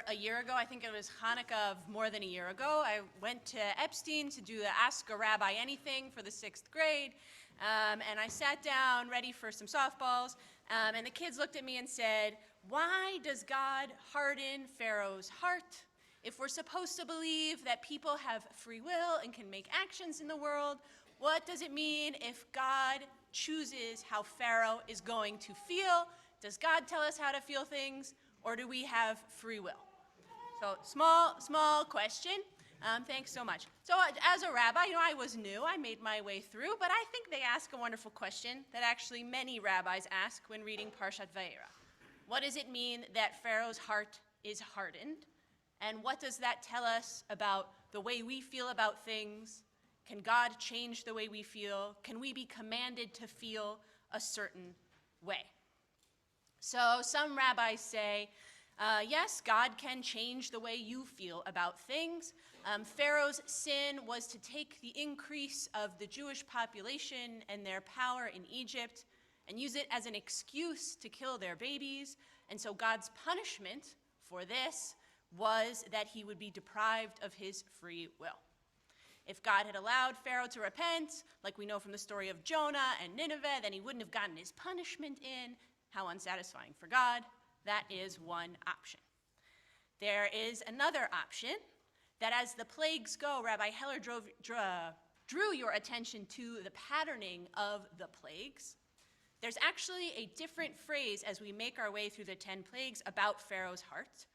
over a year ago, I think it was Hanukkah of more than a year ago, I went to Epstein to do the Ask a Rabbi Anything for the 6th grade. And I sat down ready for some softballs. And the kids looked at me and said, "Why does God harden Pharaoh's heart? If we're supposed to believe that people have free will and can make actions in the world, what does it mean if God chooses how Pharaoh is going to feel? Does God tell us how to feel things, or do we have free will?" So small question. Thanks so much. So as a rabbi, I was new. I made my way through, but I think they ask a wonderful question that actually many rabbis ask when reading Parshat Vayera. What does it mean that Pharaoh's heart is hardened? And what does that tell us about the way we feel about things? Can God change the way we feel? Can we be commanded to feel a certain way? So some rabbis say, yes, God can change the way you feel about things. Pharaoh's sin was to take the increase of the Jewish population and their power in Egypt and use it as an excuse to kill their babies. And so God's punishment for this was that he would be deprived of his free will. If God had allowed Pharaoh to repent, like we know from the story of Jonah and Nineveh, then he wouldn't have gotten his punishment in. How unsatisfying for God. That is one option. There is another option, that as the plagues go, Rabbi Heller drew your attention to the patterning of the plagues. There's actually a different phrase as we make our way through the 10 plagues about Pharaoh's heart.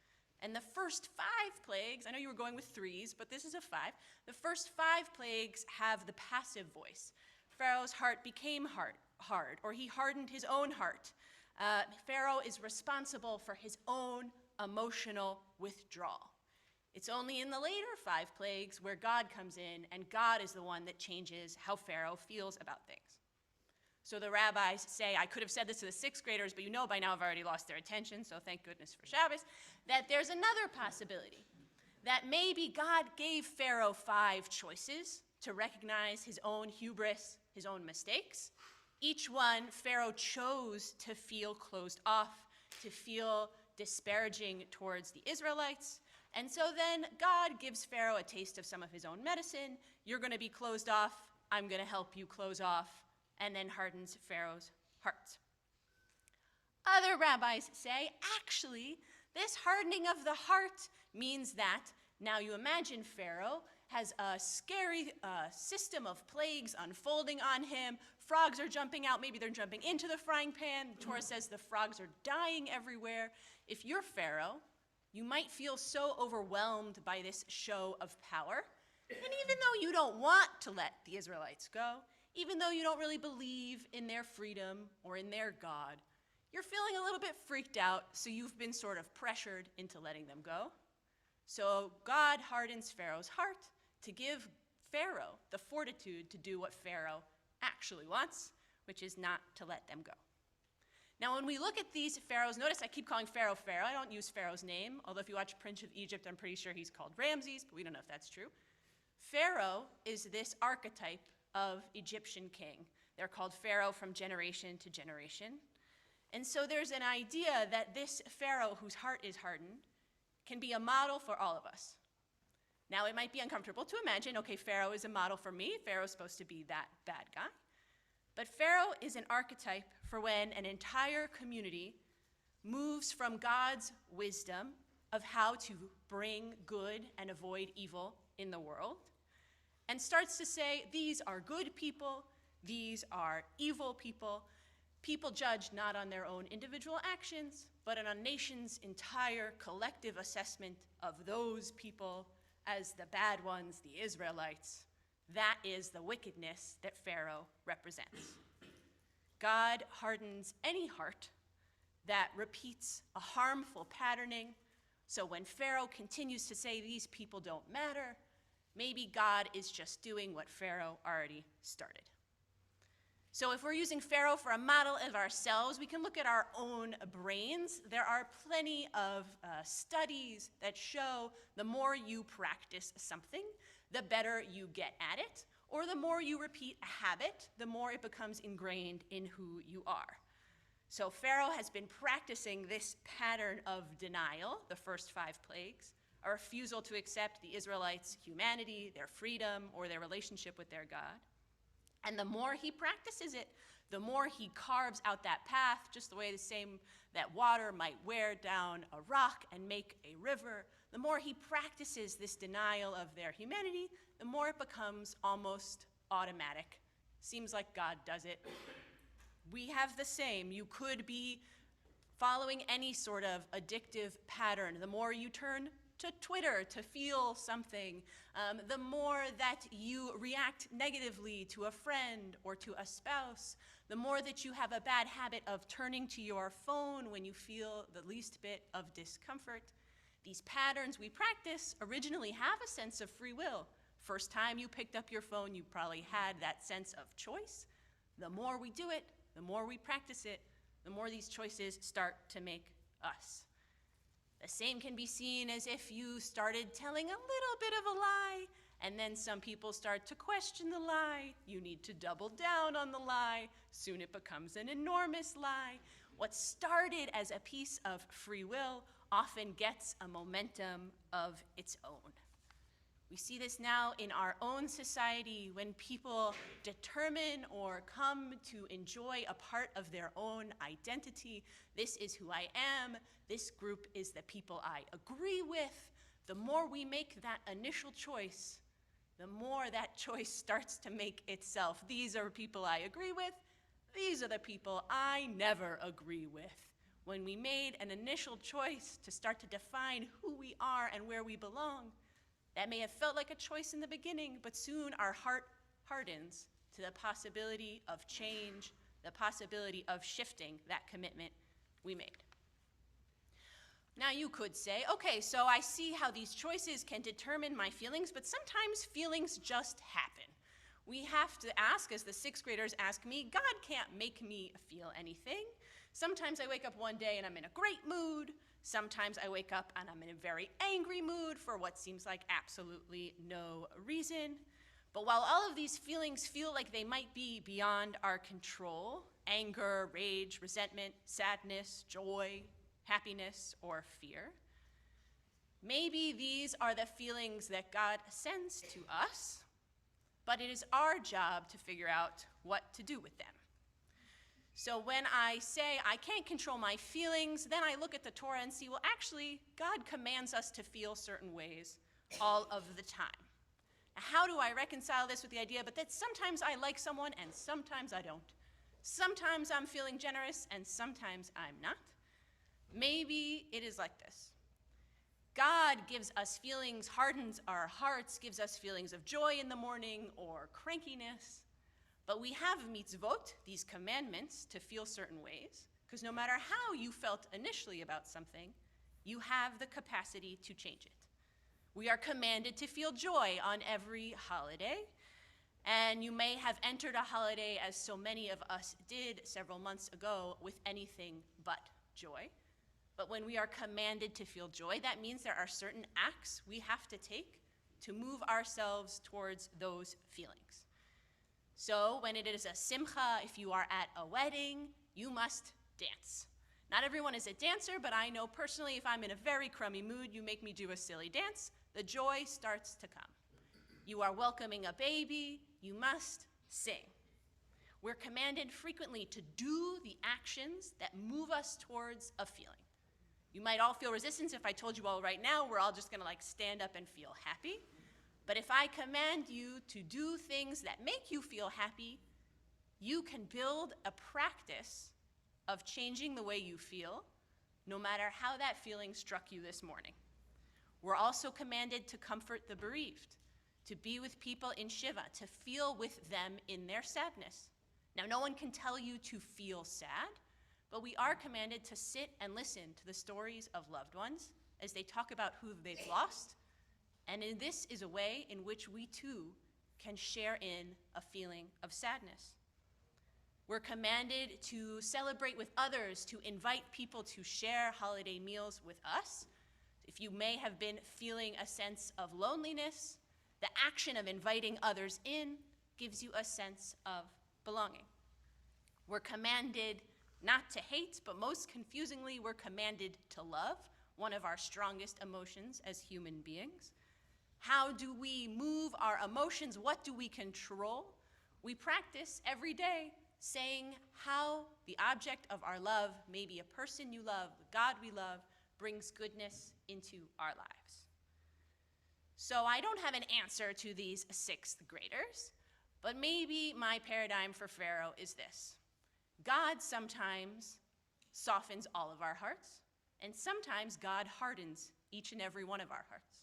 And the first 5 plagues, I know you were going with 3s, but this is a 5. The first 5 plagues have the passive voice. Pharaoh's heart became hard, or he hardened his own heart. Pharaoh is responsible for his own emotional withdrawal. It's only in the later 5 plagues where God comes in, and God is the one that changes how Pharaoh feels about things. So the rabbis say, I could have said this to the 6th graders, but by now I've already lost their attention, so thank goodness for Shabbos, that there's another possibility, that maybe God gave Pharaoh 5 choices to recognize his own hubris, his own mistakes. Each one, Pharaoh chose to feel closed off, to feel disparaging towards the Israelites. And so then God gives Pharaoh a taste of some of his own medicine. You're going to be closed off. I'm going to help you close off. And then hardens Pharaoh's heart. Other rabbis say, actually, this hardening of the heart means that now you imagine Pharaoh has a scary system of plagues unfolding on him. Frogs are jumping out. Maybe they're jumping into the frying pan. The Torah says the frogs are dying everywhere. If you're Pharaoh, you might feel so overwhelmed by this show of power. And even though you don't want to let the Israelites go, even though you don't really believe in their freedom or in their God, you're feeling a little bit freaked out, so you've been sort of pressured into letting them go. So God hardens Pharaoh's heart to give Pharaoh the fortitude to do what Pharaoh actually wants, which is not to let them go. Now, when we look at these pharaohs, notice I keep calling Pharaoh Pharaoh. I don't use Pharaoh's name, although if you watch Prince of Egypt, I'm pretty sure he's called Ramses, but we don't know if that's true. Pharaoh is this archetype of Egyptian king. They're called Pharaoh from generation to generation. And so there's an idea that this Pharaoh whose heart is hardened can be a model for all of us. Now, it might be uncomfortable to imagine, okay, Pharaoh is a model for me. Pharaoh's supposed to be that bad guy. But Pharaoh is an archetype for when an entire community moves from God's wisdom of how to bring good and avoid evil in the world and starts to say, these are good people, these are evil people. People judge not on their own individual actions, but on a nation's entire collective assessment of those people as the bad ones, the Israelites. That is the wickedness that Pharaoh represents. God hardens any heart that repeats a harmful patterning. So when Pharaoh continues to say these people don't matter, maybe God is just doing what Pharaoh already started. So if we're using Pharaoh for a model of ourselves, we can look at our own brains. There are plenty of studies that show the more you practice something, the better you get at it, or the more you repeat a habit, the more it becomes ingrained in who you are. So Pharaoh has been practicing this pattern of denial, the first 5 plagues, a refusal to accept the Israelites' humanity, their freedom, or their relationship with their God. And the more he practices it, the more he carves out that path, just the way the same that water might wear down a rock and make a river. The more he practices this denial of their humanity, the more it becomes almost automatic. Seems like God does it. We have the same. You could be following any sort of addictive pattern. The more you turn to Twitter to feel something, the more that you react negatively to a friend or to a spouse, the more that you have a bad habit of turning to your phone when you feel the least bit of discomfort. These patterns we practice originally have a sense of free will. First time you picked up your phone, you probably had that sense of choice. The more we do it, the more we practice it, the more these choices start to make us. The same can be seen as if you started telling a little bit of a lie, and then some people start to question the lie. You need to double down on the lie. Soon it becomes an enormous lie. What started as a piece of free will often gets a momentum of its own. We see this now in our own society when people determine or come to enjoy a part of their own identity. This is who I am. This group is the people I agree with. The more we make that initial choice, the more that choice starts to make itself. These are people I agree with. These are the people I never agree with. When we made an initial choice to start to define who we are and where we belong, that may have felt like a choice in the beginning, but soon our heart hardens to the possibility of change, the possibility of shifting that commitment we made. Now you could say, okay, so I see how these choices can determine my feelings, but sometimes feelings just happen. We have to ask, as the 6th graders ask me, God can't make me feel anything. Sometimes I wake up one day and I'm in a great mood. Sometimes I wake up and I'm in a very angry mood for what seems like absolutely no reason. But while all of these feelings feel like they might be beyond our control, anger, rage, resentment, sadness, joy, happiness, or fear, maybe these are the feelings that God sends to us, but it is our job to figure out what to do with them. So when I say I can't control my feelings, then I look at the Torah and see, well, actually, God commands us to feel certain ways all of the time. How do I reconcile this with the idea but that sometimes I like someone and sometimes I don't? Sometimes I'm feeling generous and sometimes I'm not. Maybe it is like this. God gives us feelings, hardens our hearts, gives us feelings of joy in the morning or crankiness. But we have mitzvot, these commandments, to feel certain ways, because no matter how you felt initially about something, you have the capacity to change it. We are commanded to feel joy on every holiday, and you may have entered a holiday, as so many of us did several months ago, with anything but joy. But when we are commanded to feel joy, that means there are certain acts we have to take to move ourselves towards those feelings. So when it is a simcha, if you are at a wedding, you must dance. Not everyone is a dancer, but I know personally if I'm in a very crummy mood, you make me do a silly dance, the joy starts to come. You are welcoming a baby, you must sing. We're commanded frequently to do the actions that move us towards a feeling. You might all feel resistance if I told you all right now, we're all just gonna stand up and feel happy. But if I command you to do things that make you feel happy, you can build a practice of changing the way you feel, no matter how that feeling struck you this morning. We're also commanded to comfort the bereaved, to be with people in Shiva, to feel with them in their sadness. Now, no one can tell you to feel sad, but we are commanded to sit and listen to the stories of loved ones as they talk about who they've lost. And this is a way in which we too can share in a feeling of sadness. We're commanded to celebrate with others, to invite people to share holiday meals with us. If you may have been feeling a sense of loneliness, the action of inviting others in gives you a sense of belonging. We're commanded not to hate, but most confusingly, we're commanded to love, one of our strongest emotions as human beings. How do we move our emotions? What do we control? We practice every day saying how the object of our love, maybe a person you love, the God we love, brings goodness into our lives. So I don't have an answer to these sixth graders, but maybe my paradigm for Pharaoh is this. God sometimes softens all of our hearts, and sometimes God hardens each and every one of our hearts.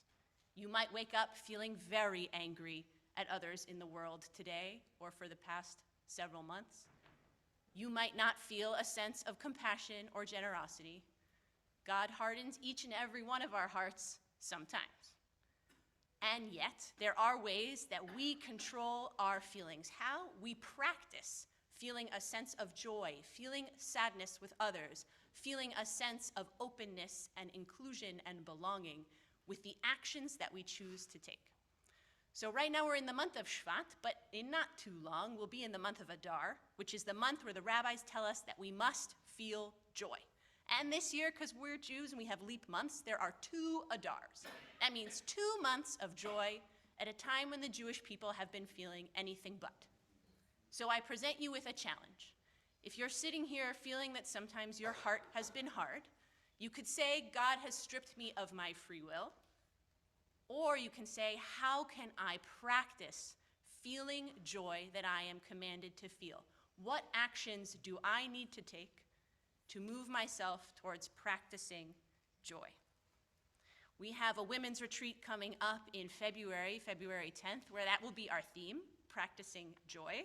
You might wake up feeling very angry at others in the world today or for the past several months. You might not feel a sense of compassion or generosity. God hardens each and every one of our hearts sometimes. And yet, there are ways that we control our feelings. How? We practice feeling a sense of joy, feeling sadness with others, feeling a sense of openness and inclusion and belonging with the actions that we choose to take. So right now we're in the month of Shvat, but in not too long we'll be in the month of Adar, which is the month where the rabbis tell us that we must feel joy. And this year, because we're Jews and we have leap months, there are 2 Adars. That means 2 months of joy at a time when the Jewish people have been feeling anything but. So I present you with a challenge. If you're sitting here feeling that sometimes your heart has been hard, you could say, God has stripped me of my free will. Or you can say, how can I practice feeling joy that I am commanded to feel? What actions do I need to take to move myself towards practicing joy? We have a women's retreat coming up in February 10th, where that will be our theme, practicing joy.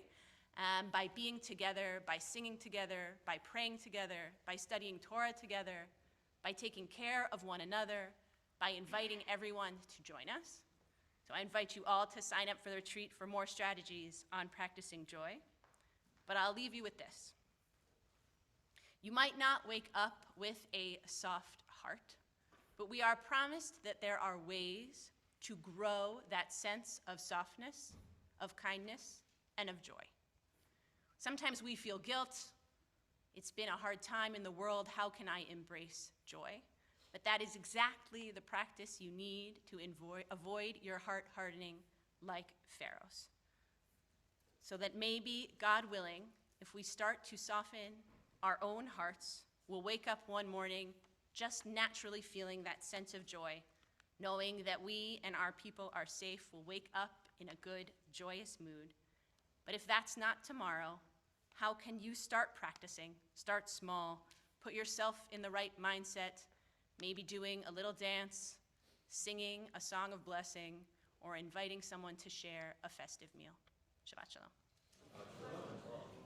By being together, by singing together, by praying together, by studying Torah together, by taking care of one another, by inviting everyone to join us. So I invite you all to sign up for the retreat for more strategies on practicing joy. But I'll leave you with this. You might not wake up with a soft heart, but we are promised that there are ways to grow that sense of softness, of kindness, and of joy. Sometimes we feel guilt. It's been a hard time in the world. How can I embrace joy? But that is exactly the practice you need to avoid your heart hardening like Pharaoh's. So that maybe, God willing, if we start to soften our own hearts, we'll wake up one morning just naturally feeling that sense of joy, knowing that we and our people are safe. We'll wake up in a good, joyous mood. But if that's not tomorrow, how can you start practicing? Start small. Put yourself in the right mindset, maybe doing a little dance, singing a song of blessing, or inviting someone to share a festive meal. Shabbat Shalom.